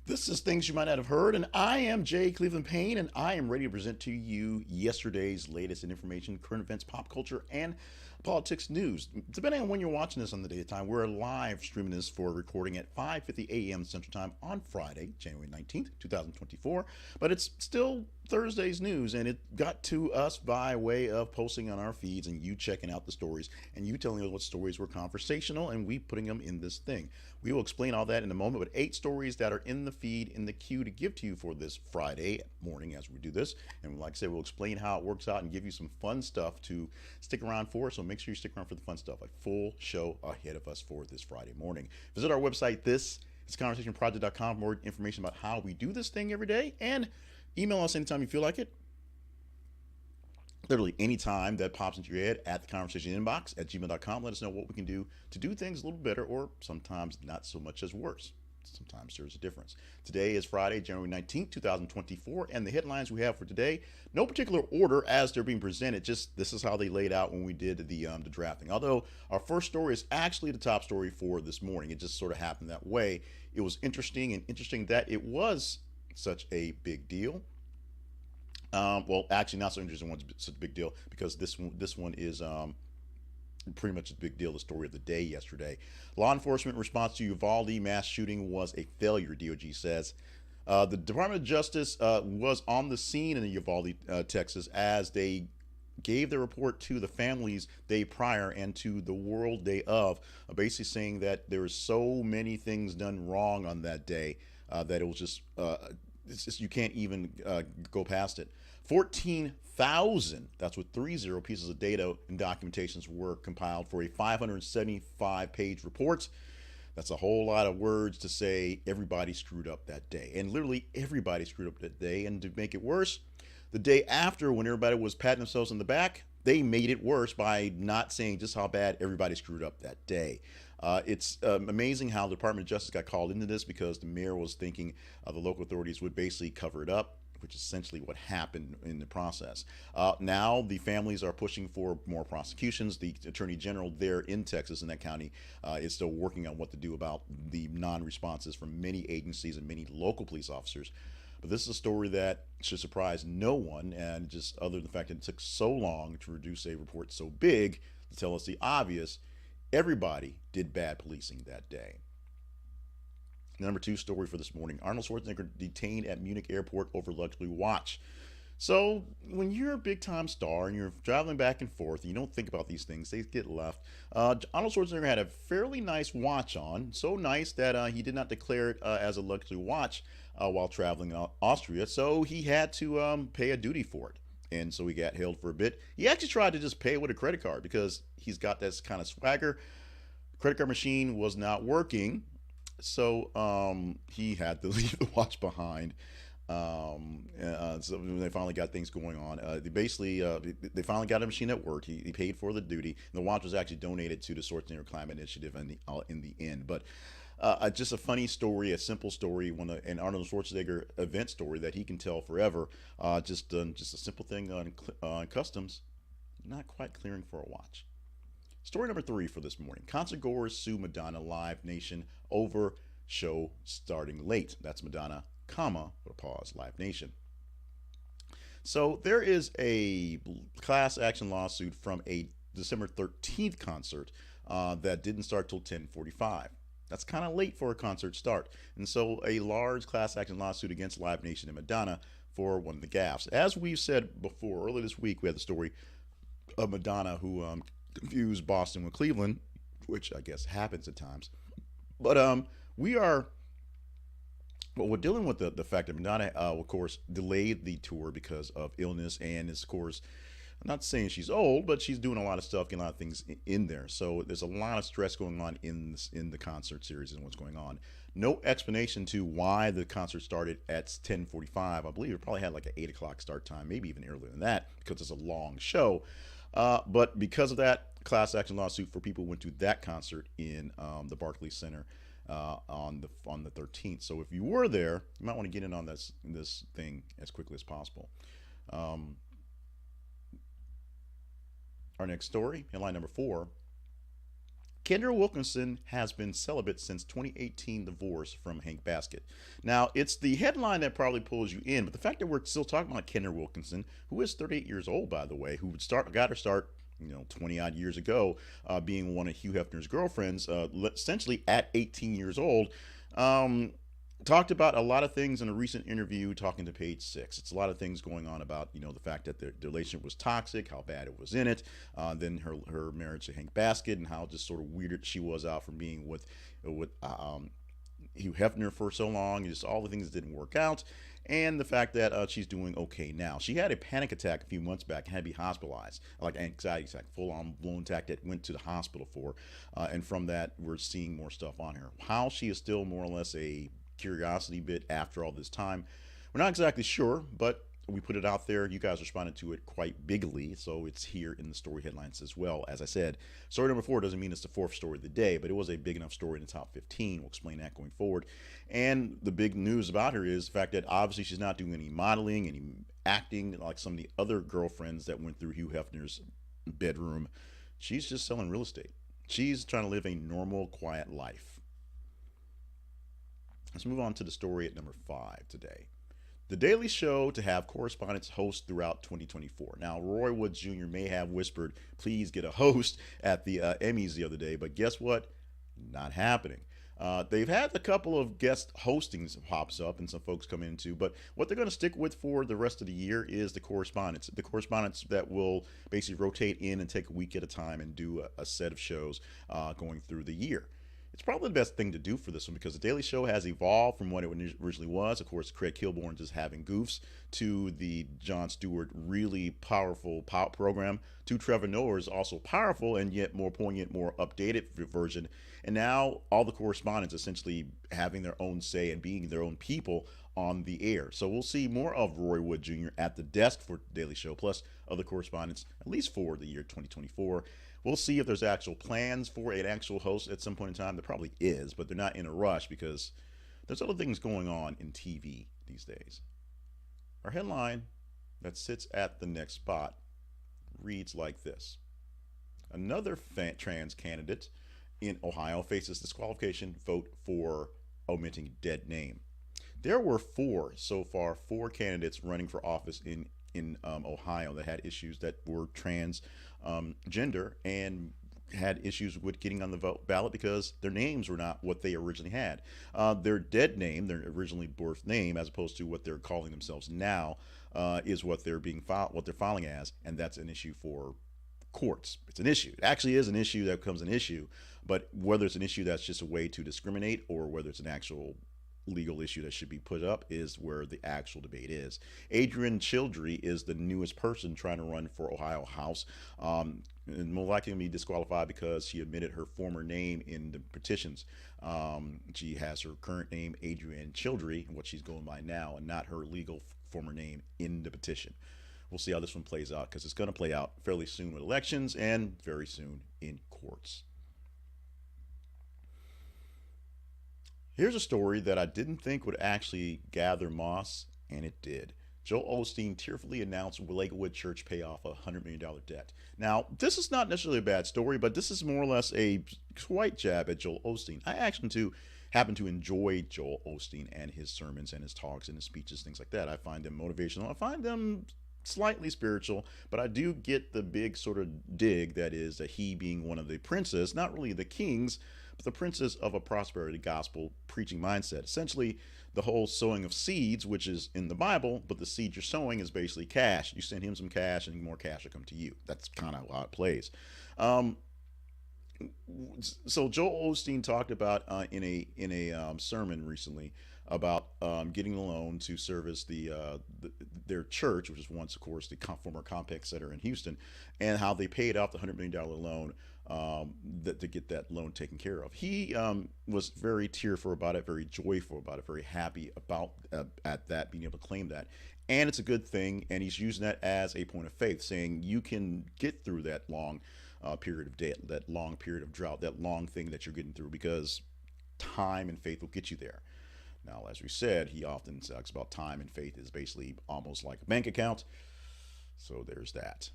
This is Things You Might Not Have Heard, and I am Jay Cleveland Payne, and I am ready to present to you yesterday's latest in information, current events, pop culture, and politics news. Depending on when you're watching this on the daytime, we're live streaming this for recording at 5:50 a.m. Central Time on Friday, January 19th, 2024. But it's still Thursday's news, and it got to us by way of posting on our feeds and you checking out the stories and you telling us what stories were conversational and we putting them in this thing. We will explain all that in a moment, but 8 stories that are in the feed in the queue to give to you for this Friday morning as we do this. And like I said, we'll explain how it works out and give you some fun stuff to stick around for. So make sure you stick around for the fun stuff. A full show ahead of us for this Friday morning. Visit our website. This is conversationproject.com for more information about how we do this thing every day, and email us anytime you feel like it. Literally anytime that pops into your head at the conversation inbox at gmail.com. Let us know what we can do to do things a little better, or sometimes not so much as worse. Sometimes there's a difference. Today is Friday, January 19th, 2024, and the headlines we have for today, no particular order as they're being presented, just this is how they laid out when we did the drafting. Although our first story is actually the top story for this morning. It just sort of happened that way. It was interesting that it was such a big deal. Well, actually, not so interesting one's such a big deal because this one is pretty much a big deal. The story of the day yesterday. Law enforcement response to Uvalde mass shooting was a failure, DOJ says. The Department of Justice was on the scene in Uvalde, Texas, as they gave their report to the families day prior and to the world day of, basically saying that there were so many things done wrong on that day that it was just you can't even go past it. 14,000, that's with 30 pieces of data and documentations were compiled for a 575-page report. That's a whole lot of words to say everybody screwed up that day. And literally everybody screwed up that day. And to make it worse, the day after, when everybody was patting themselves on the back, they made it worse by not saying just how bad everybody screwed up that day. It's amazing how the Department of Justice got called into this because the mayor was thinking the local authorities would basically cover it up, which is essentially what happened in the process. Now the families are pushing for more prosecutions. The attorney general there in Texas, in that county, is still working on what to do about the non-responses from many agencies and many local police officers. But this is a story that should surprise no one, and just other than the fact that it took so long to produce a report so big to tell us the obvious, everybody did bad policing that day. Number 2 story for this morning: Arnold Schwarzenegger detained at Munich airport over luxury watch. So when you're a big time star and you're traveling back and forth and you don't think about these things, they get left. Arnold Schwarzenegger had a fairly nice watch on, so nice that he did not declare it as a luxury watch while traveling Austria, so he had to pay a duty for it. And so he got held for a bit. He actually tried to just pay with a credit card because he's got this kind of swagger. Credit card machine was not working, so he had to leave the watch behind. So when they finally got things going on, they finally got a machine that worked. He paid for the duty, and the watch was actually donated to the Schwarzenegger Climate Initiative in the end. But just a funny story, a simple story, an Arnold Schwarzenegger event story that he can tell forever. Just a simple thing on customs, not quite clearing for a watch. Story number 3 for this morning: Concertgoers sue Madonna Live Nation over show starting late. That's Madonna, comma, or pause, Live Nation. So there is a class action lawsuit from a December 13th concert that didn't start till 10:45. That's kind of late for a concert start. And so a large class action lawsuit against Live Nation and Madonna for one of the gaffes. As we've said before, earlier this week we had the story of Madonna who confused Boston with Cleveland, which I guess happens at times. But we're dealing with the fact that Madonna, of course, delayed the tour because of illness, and is, of course, I'm not saying she's old, but she's doing a lot of stuff, getting a lot of things in there. So there's a lot of stress going on in the concert series and what's going on. No explanation to why the concert started at 10:45. I believe it probably had like an 8 o'clock start time, maybe even earlier than that, because it's a long show. But because of that, class action lawsuit for people who went to that concert in the Barclays Center on the 13th. So if you were there, you might want to get in on this thing as quickly as possible. Our next story, headline number 4: Kendra Wilkinson has been celibate since 2018 divorce from Hank Baskett. Now, it's the headline that probably pulls you in, but the fact that we're still talking about Kendra Wilkinson, who is 38 years old, by the way, who got her start 20 odd years ago, being one of Hugh Hefner's girlfriends, essentially at 18 years old, talked about a lot of things in a recent interview talking to Page Six. It's a lot of things going on about, the fact that the relationship was toxic, how bad it was in it, then her marriage to Hank Baskett, and how just sort of weirded she was out from being with Hugh Hefner for so long, just all the things that didn't work out, and the fact that she's doing okay now. She had a panic attack a few months back and had to be hospitalized, like an anxiety attack, full-on blown attack that went to the hospital for, and from that, we're seeing more stuff on her. How she is still more or less a curiosity bit after all this time, we're not exactly sure, but we put it out there. You guys responded to it quite bigly, so it's here in the story headlines as well. As I said, story number 4 doesn't mean it's the 4th story of the day, but it was a big enough story in the top 15. We'll explain that going forward. And the big news about her is the fact that obviously she's not doing any modeling, any acting like some of the other girlfriends that went through Hugh Hefner's bedroom. She's just selling real estate. She's trying to live a normal, quiet life. Let's move on to the story at number 5 today. The Daily Show to have Correspondents host throughout 2024. Now, Roy Woods Jr. may have whispered, please get a host at the Emmys the other day, but guess what? Not happening. They've had a couple of guest hostings pops up and some folks come into, but what they're going to stick with for the rest of the year is the Correspondents. The Correspondents that will basically rotate in and take a week at a time and do a set of shows going through the year. It's probably the best thing to do for this one because the Daily Show has evolved from what it originally was. Of course, Craig Kilborn just having goofs, to the Jon Stewart really powerful program, to Trevor Noah's also powerful and yet more poignant, more updated version. And now all the Correspondents essentially having their own say and being their own people on the air. So we'll see more of Roy Wood Jr. at the desk for Daily Show, plus other Correspondents, at least for the year 2024. We'll see if there's actual plans for an actual host at some point in time. There probably is, but they're not in a rush because there's other things going on in TV these days. Our headline that sits at the next spot reads like this. Another trans candidate in Ohio faces disqualification vote for omitting dead name. There were 4 candidates running for office in Ohio that had issues that were gender and had issues with getting on the ballot because their names were not what they originally had. Their dead name, their originally birth name, as opposed to what they're calling themselves now, is what they're filing as, and that's an issue for courts. It's an issue. It actually is an issue that becomes an issue, but whether it's an issue that's just a way to discriminate or whether it's an actual legal issue that should be put up is where the actual debate is. Adrienne Childrey is the newest person trying to run for Ohio House, and more likely to be disqualified because she omitted her former name in the petitions. She has her current name, Adrienne Childrey, what she's going by now, and not her legal former name in the petition. We'll see how this one plays out because it's going to play out fairly soon with elections and very soon in courts. Here's a story that I didn't think would actually gather moss, and it did. Joel Osteen tearfully announced Lakewood Church pay off a $100 million debt. Now, this is not necessarily a bad story, but this is more or less a slight jab at Joel Osteen. I actually happen to enjoy Joel Osteen and his sermons and his talks and his speeches, things like that. I find them motivational. I find them slightly spiritual, but I do get the big sort of dig that is that he being one of the princes, not really the kings, but the princes of a prosperity gospel preaching mindset. Essentially, the whole sowing of seeds, which is in the Bible, but the seed you're sowing is basically cash. You send him some cash and more cash will come to you. That's kind of how it plays. So Joel Osteen talked about in a sermon recently about getting a loan to service their church, which is once, of course, the former Compaq Center in Houston, and how they paid off the $100 million loan to get that loan taken care of. He was very tearful about it, very joyful about it, very happy about at that, being able to claim that. And it's a good thing, and he's using that as a point of faith, saying you can get through that long period of debt, that long period of drought, that long thing that you're getting through, because time and faith will get you there. Now, as we said, he often talks about time and faith is basically almost like a bank account. So there's that.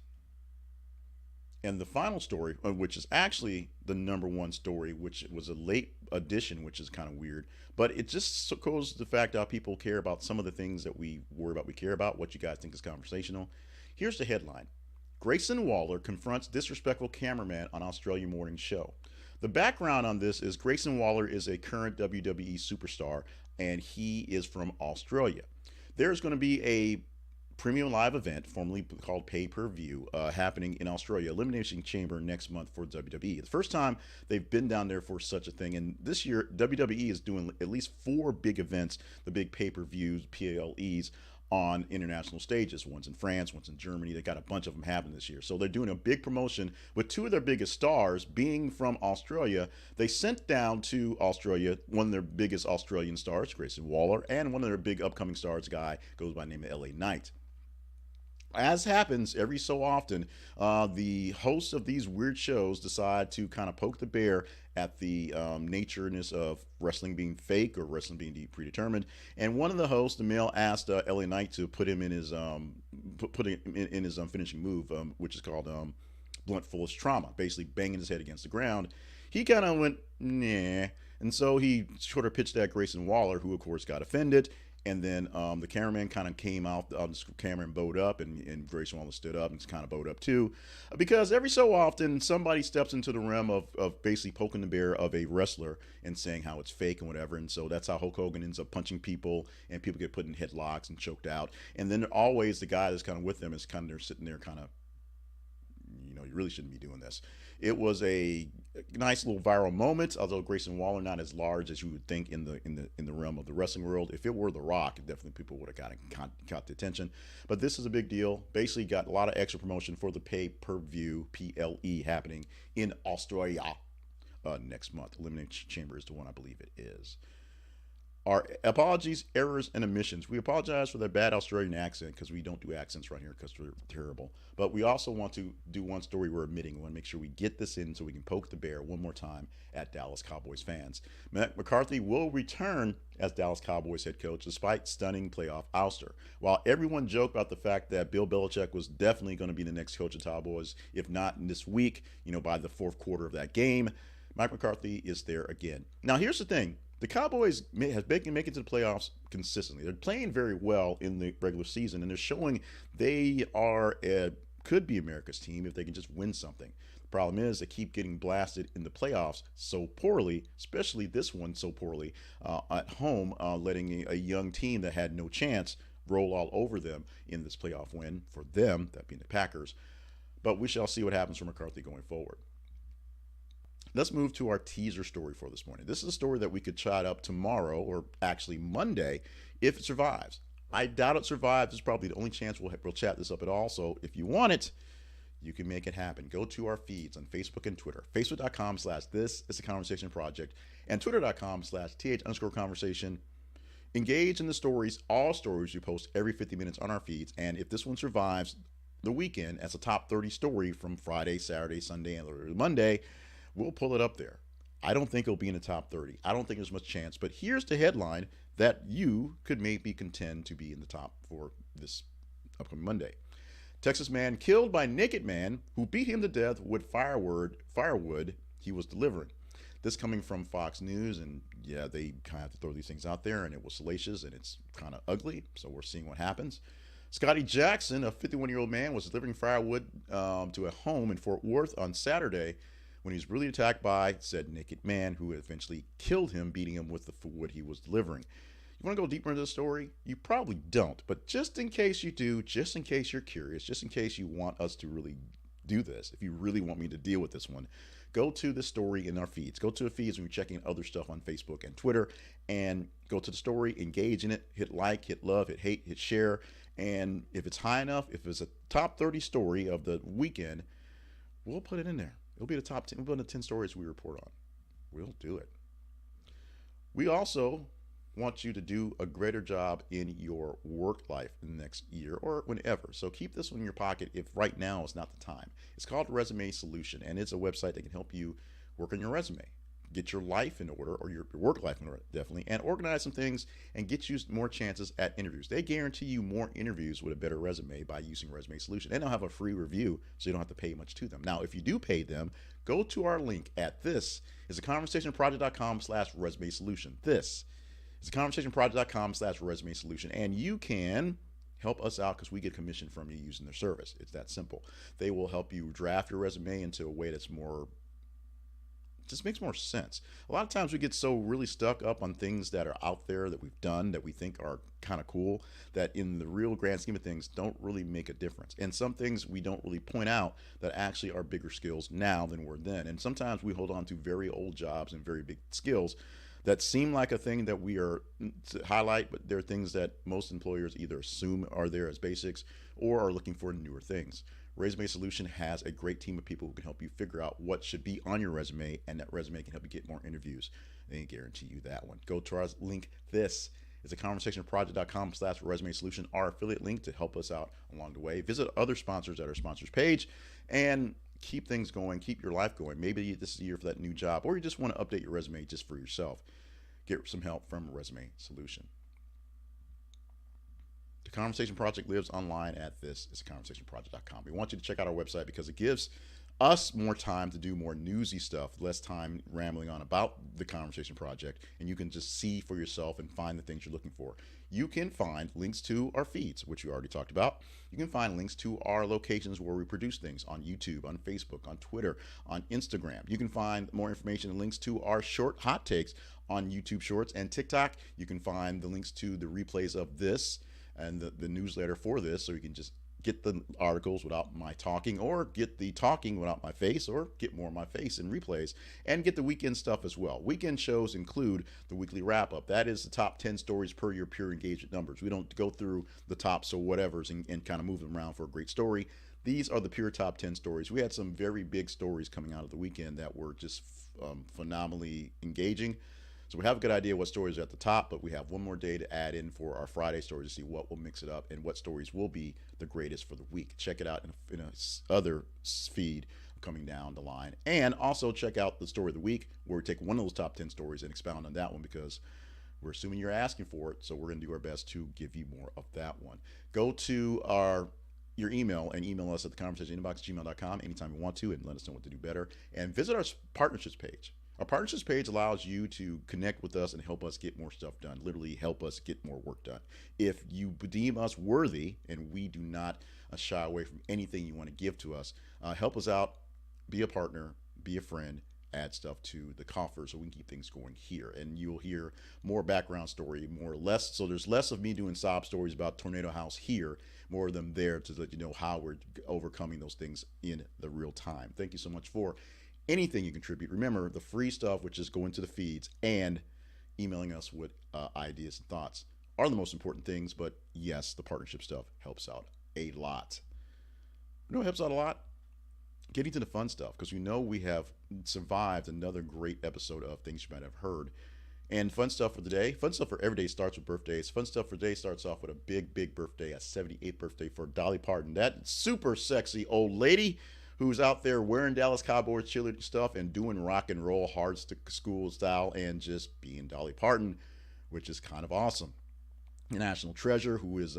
And the final story, which is actually the number one story, which was a late addition, which is kind of weird, but it just goes to the fact how people care about some of the things that we worry about, we care about, what you guys think is conversational. Here's the headline. Grayson Waller confronts disrespectful cameraman on Australian morning show. The background on this is Grayson Waller is a current WWE superstar, and he is from Australia. There's going to be a premium live event, formerly called pay-per-view, happening in Australia, Elimination Chamber next month for WWE. The first time they've been down there for such a thing, and this year WWE is doing at least 4 big events, the big pay-per-views, PLEs, on international stages. One's in France, one's in Germany. They got a bunch of them happening this year. So they're doing a big promotion with 2 of their biggest stars being from Australia. They sent down to Australia one of their biggest Australian stars, Grayson Waller, and one of their big upcoming stars, guy goes by the name of LA Knight. As happens every so often, the hosts of these weird shows decide to kind of poke the bear at the natureness of wrestling being fake or wrestling being predetermined. And one of the hosts, the male, asked LA Knight to put him in his finishing move, which is called blunt force trauma, basically banging his head against the ground. He kind of went, nah. And so he sort of pitched at Grayson Waller, who of course got offended. And then the cameraman kind of came out, the camera and bowed up, and Grayson Waller stood up and kind of bowed up too. Because every so often, somebody steps into the realm of basically poking the bear of a wrestler and saying how it's fake and whatever. And so that's how Hulk Hogan ends up punching people, and people get put in headlocks and choked out. And then always the guy that's kind of with them is kind of sitting there kind of, you really shouldn't be doing this. It was a nice little viral moment, although Grayson Waller not as large as you would think in the realm of the wrestling world. If it were The Rock, definitely people would have caught the attention. But this is a big deal. Basically got a lot of extra promotion for the pay-per-view PLE happening in Australia next month. Elimination Chamber is the one, I believe it is. Our apologies, errors, and omissions. We apologize for that bad Australian accent because we don't do accents right here because they're terrible. But we also want to do one story we're omitting. We want to make sure we get this in so we can poke the bear one more time at Dallas Cowboys fans. Matt McCarthy will return as Dallas Cowboys head coach despite stunning playoff ouster. While everyone joked about the fact that Bill Belichick was definitely going to be the next coach of the Cowboys, if not in this week, by the fourth quarter of that game, Mike McCarthy is there again. Now, here's the thing. The Cowboys have make it to the playoffs consistently. They're playing very well in the regular season, and they're showing they could be America's team if they can just win something. The problem is they keep getting blasted in the playoffs so poorly, especially this one so poorly at home, letting a young team that had no chance roll all over them in this playoff win for them, that being the Packers. But we shall see what happens for McCarthy going forward. Let's move to our teaser story for this morning. This is a story that we could chat up tomorrow, or actually Monday, if it survives. I doubt it survives. It's probably the only chance we'll chat this up at all. So if you want it, you can make it happen. Go to our feeds on Facebook and Twitter. Facebook.com/This is a Conversation Project and Twitter.com/th_conversation. Engage in the stories, all stories we post every 50 minutes on our feeds. And if this one survives the weekend as a top 30 story from Friday, Saturday, Sunday, and Monday, we'll pull it up there. I don't think it'll be in the top 30. I don't think there's much chance, but here's the headline that you could maybe contend to be in the top for this upcoming Monday. Texas man killed by naked man who beat him to death with firewood he was delivering. This coming from Fox News, and yeah, they kind of have to throw these things out there, and it was salacious and it's kind of ugly, so we're seeing what happens. Scotty Jackson, a 51-year-old man, was delivering firewood to a home in Fort Worth on Saturday when he was brutally attacked by said naked man who eventually killed him, beating him with the wood he was delivering. You want to go deeper into the story? You probably don't, but just in case you do, just in case you're curious, just in case you want us to really do this, if you really want me to deal with this one, go to the story in our feeds. Go to the feeds when you're checking other stuff on Facebook and Twitter, and go to the story, engage in it, hit like, hit love, hit hate, hit share, and if it's high enough, if it's a top 30 story of the weekend, we'll put it in there. It'll be the top 10. We'll put in the 10 stories we report on. We'll do it. We also want you to do a greater job in your work life in the next year or whenever. So keep this one in your pocket if right now is not the time. It's called Resume Solution, and it's a website that can help you work on your resume. get your life in order, or your work life in order, definitely, and organize some things and get you more chances at interviews. They guarantee you more interviews with a better resume by using Resume Solution. And they'll have a free review, so you don't have to pay much to them. Now, if you do pay them, go to our link at this is theconversationproject.com/resume solution. This is theconversationproject.com/resume solution. And you can help us out because we get commission from you using their service. It's that simple. They will help you draft your resume into a way that's more, just makes more sense. A lot of times we get so really stuck up on things that are out there that we've done that we think are kind of cool, that in the real grand scheme of things don't really make a difference. And some things we don't really point out that actually are bigger skills now than were then. And sometimes we hold on to very old jobs and very big skills that seem like a thing that we are to highlight, but they're things that most employers either assume are there as basics or are looking for newer things. Resume Solution has a great team of people who can help you figure out what should be on your resume, and that resume can help you get more interviews. They guarantee you that one. Go to our link. This is theconversationproject.com/resume solution, our affiliate link to help us out along the way. Visit other sponsors at our sponsors page and keep things going, keep your life going. Maybe this is the year for that new job, or you just want to update your resume just for yourself. Get some help from Resume Solution. The Conversation Project lives online at this is theconversationproject.com. We want you to check out our website because it gives us more time to do more newsy stuff, less time rambling on about the Conversation Project, and you can just see for yourself and find the things you're looking for. You can find links to our feeds, which we already talked about. You can find links to our locations where we produce things on YouTube, on Facebook, on Twitter, on Instagram. You can find more information and links to our short hot takes on YouTube Shorts and TikTok. You can find the links to the replays of this and the newsletter for this, so you can just get the articles without my talking, or get the talking without my face, or get more of my face in replays, and get the weekend stuff as well. Weekend shows include the weekly wrap-up. That is the top 10 stories per your pure engagement numbers. We don't go through the tops or whatevers and kind of move them around for a great story. These are the pure top 10 stories. We had some very big stories coming out of the weekend that were just phenomenally engaging. So we have a good idea what stories are at the top, but we have one more day to add in for our Friday stories to see what will mix it up and what stories will be the greatest for the week. Check it out in a other feed coming down the line. And also check out the story of the week, where we take one of those top 10 stories and expound on that one, because we're assuming you're asking for it. So we're going to do our best to give you more of that one. Go to your email and email us at theconversationinbox@gmail.com anytime you want to, and let us know what to do better. And visit our partnerships page. Our partnerships page allows you to connect with us and help us get more stuff done, literally help us get more work done. If you deem us worthy, and we do not shy away from anything you want to give to us, help us out, be a partner, be a friend, add stuff to the coffer so we can keep things going here. And you'll hear more background story, so there's less of me doing sob stories about Tornado House here, more of them there to let you know how we're overcoming those things in the real time. Thank you so much for anything you contribute. Remember, the free stuff, which is going to the feeds and emailing us with ideas and thoughts, are the most important things. But yes, the partnership stuff helps out a lot. You know what helps out a lot? Getting to the fun stuff, because we know we have survived another great episode of Things You Might Have Heard. And fun stuff for the day, fun stuff for every day starts with birthdays. Fun stuff for today starts off with a big birthday, a 78th birthday for Dolly Parton, that super sexy old lady who's out there wearing Dallas Cowboys cheerleading stuff and doing rock and roll hard school style and just being Dolly Parton, which is kind of awesome. A national treasure who is,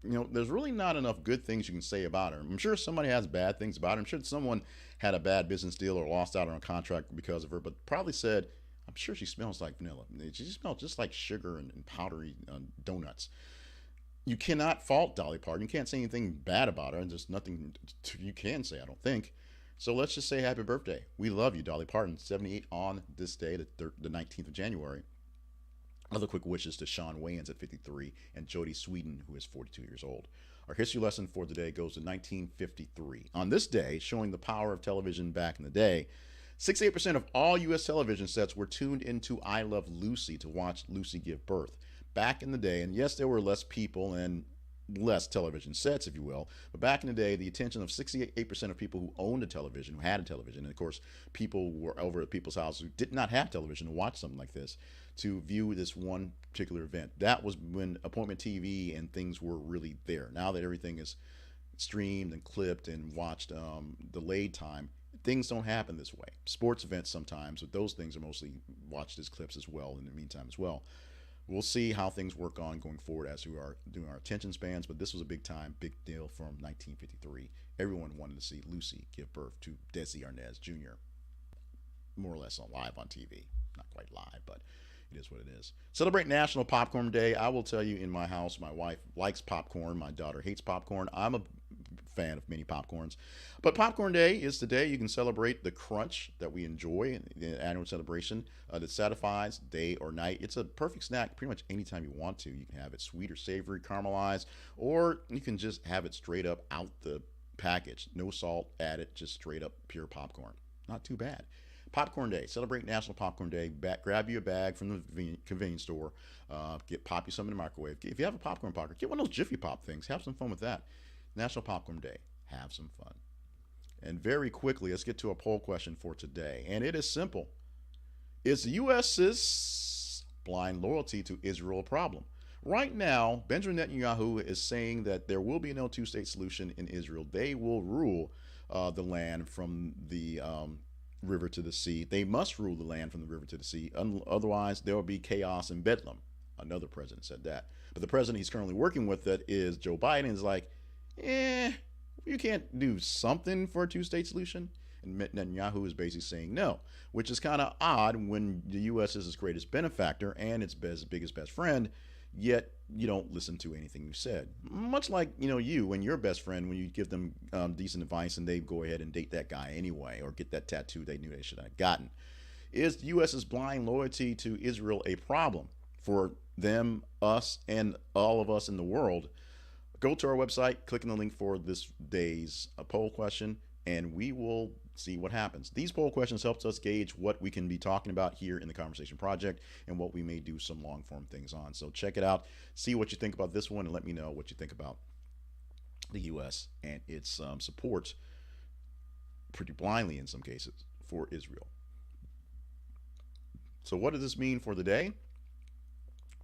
there's really not enough good things you can say about her. I'm sure somebody has bad things about her. I'm sure someone had a bad business deal or lost out on a contract because of her, but probably said, I'm sure she smells like vanilla. She smells just like sugar and powdery donuts. You cannot fault Dolly Parton. You can't say anything bad about her, and there's nothing you can say, I don't think. So let's just say happy birthday. We love you, Dolly Parton. 78 on this day, the 19th of January. Other quick wishes to Shawn Wayans at 53 and Jodie Sweetin, who is 42 years old. Our history lesson for today goes to 1953. On this day, showing the power of television back in the day, 68% of all U.S. television sets were tuned into I Love Lucy to watch Lucy give birth. Back in the day, and yes, there were less people and less television sets, if you will, but back in the day, the attention of 68% of people who owned a television, who had a television, and of course, people were over at people's houses who did not have television to watch something like this, to view this one particular event. That was when appointment TV and things were really there. Now that everything is streamed and clipped and watched delayed time, things don't happen this way. Sports events sometimes, but those things are mostly watched as clips as well in the meantime as well. We'll see how things work on going forward as we are doing our attention spans, but this was a big deal from 1953. Everyone wanted to see Lucy give birth to Desi Arnaz Jr., more or less on live on TV. Not quite live, but it is what it is. Celebrate National Popcorn Day. I will tell you, in my house, my wife likes popcorn. My daughter hates popcorn. I'm a fan of mini popcorns. But Popcorn Day is the day you can celebrate the crunch that we enjoy in the annual celebration that satisfies day or night. It's a perfect snack pretty much anytime you want to. You can have it sweet or savory, caramelized, or you can just have it straight up out the package. No salt added, just straight up pure popcorn. Not too bad. Popcorn Day. Celebrate National Popcorn Day. Grab you a bag from the convenience store. Pop you some in the microwave. If you have a popcorn pocket, get one of those Jiffy Pop things. Have some fun with that. National Popcorn Day. Have some fun. And very quickly, let's get to a poll question for today. And it is simple. Is the U.S.'s blind loyalty to Israel a problem? Right now, Benjamin Netanyahu is saying that there will be no two-state solution in Israel. They will rule the land from the river to the sea. They must rule the land from the river to the sea. Otherwise, there will be chaos and bedlam. Another president said that. But the president he's currently working with, that is Joe Biden, is like, you can't do something for a two-state solution. And Netanyahu is basically saying no, which is kind of odd when the U.S. is its greatest benefactor and its biggest best friend, yet you don't listen to anything you said. Much like, you and your best friend, when you give them decent advice and they go ahead and date that guy anyway, or get that tattoo they knew they should have gotten. Is the U.S.'s blind loyalty to Israel a problem for them, us, and all of us in the world? Go to our website, click on the link for this day's poll question, and we will see what happens. These poll questions helps us gauge what we can be talking about here in the Conversation Project and what we may do some long form things on. So check it out, see what you think about this one, and let me know what you think about the U.S. and its support, pretty blindly in some cases, for Israel. So what does this mean for the day?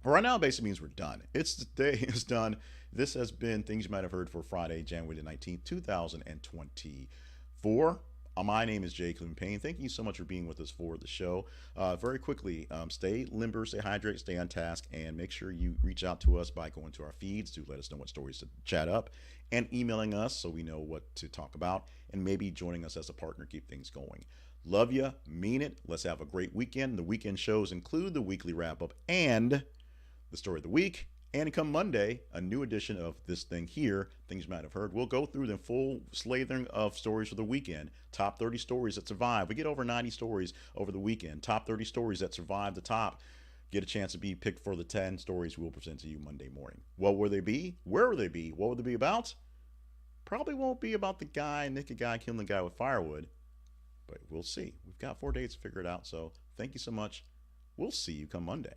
Well, right now it basically means we're done. The day is done. This has been Things You Might Have Heard for Friday, January the 19th, 2024. My name is Jay Cleveland Payne. Thank you so much for being with us for the show. Very quickly, stay limber, stay hydrated, stay on task, and make sure you reach out to us by going to our feeds to let us know what stories to chat up, and emailing us so we know what to talk about, and maybe joining us as a partner, keep things going. Love you, mean it. Let's have a great weekend. The weekend shows include the weekly wrap-up and the story of the week. And come Monday, a new edition of this thing here, Things You Might Have Heard. We'll go through the full slathering of stories for the weekend. Top 30 stories that survive. We get over 90 stories over the weekend. Top 30 stories that survive the top. Get a chance to be picked for the 10 stories we'll present to you Monday morning. What will they be? Where will they be? What will they be about? Probably won't be about the naked guy killing the guy with firewood. But we'll see. We've got 4 days to figure it out. So thank you so much. We'll see you come Monday.